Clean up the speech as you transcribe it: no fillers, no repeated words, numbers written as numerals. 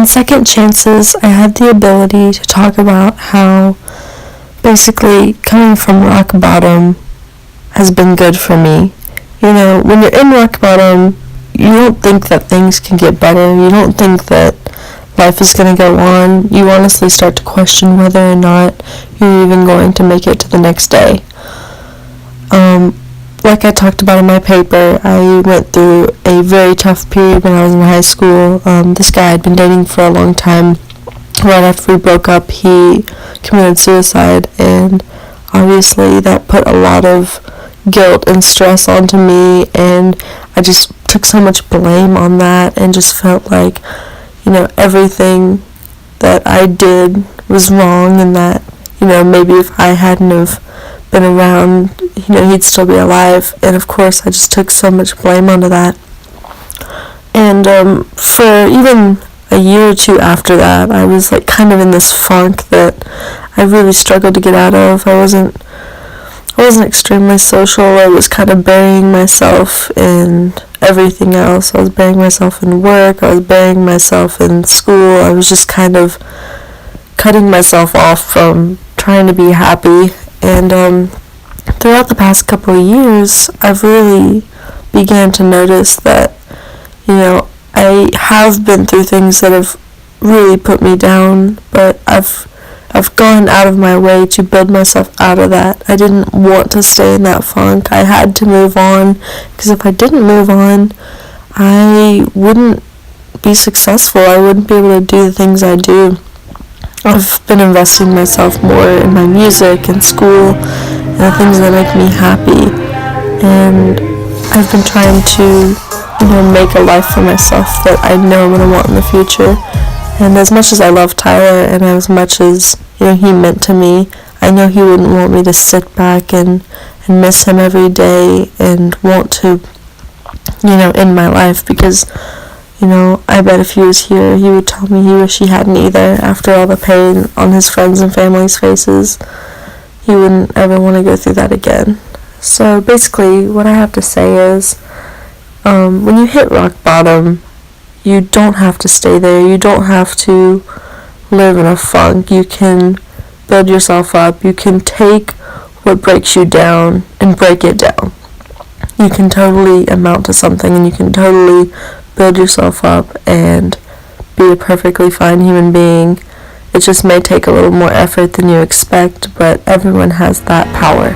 in Second Chances, I had the ability to talk about how basically coming from rock bottom has been good for me. You know, when you're in rock bottom, you don't think that things can get better. You don't think that life is going to go on. You honestly start to question whether or not you're even going to make it to the next day. Like I talked about in my paper, I went through a very tough period when I was in high school. This guy I'd been dating for a long time. Right after we broke up, he committed suicide, and obviously that put a lot of guilt and stress onto me, and I just took so much blame on that and just felt like, you know, everything that I did was wrong, and that, you know, maybe if I hadn't have been around, you know, he'd still be alive. And of course I just took so much blame onto that. And for even a year or two after that, I was like kind of in this funk that I really struggled to get out of. I wasn't extremely social. I was kind of burying myself in everything else. I was burying myself in work. I was burying myself in school. I was just kind of cutting myself off from trying to be happy. And throughout the past couple of years, I've really began to notice that, you know, I have been through things that have really put me down, but I've gone out of my way to build myself out of that. I didn't want to stay in that funk. I had to move on, because if I didn't move on, I wouldn't be successful. I wouldn't be able to do the things I do. I've been investing myself more in my music and school and the things that make me happy, and I've been trying to, you know, make a life for myself that I know I'm going to want in the future. And as much as I love Tyler, and as much as, you know, he meant to me, I know he wouldn't want me to sit back and miss him every day and want to, you know, end my life, because, you know, I bet if he was here, he would tell me he wish he hadn't either. After all the pain on his friends and family's faces, he wouldn't ever want to go through that again. So basically, what I have to say is, when you hit rock bottom, you don't have to stay there. You don't have to live in a funk. You can build yourself up. You can take what breaks you down and break it down. You can totally amount to something, and you can totally build yourself up and be a perfectly fine human being. It just may take a little more effort than you expect, but everyone has that power.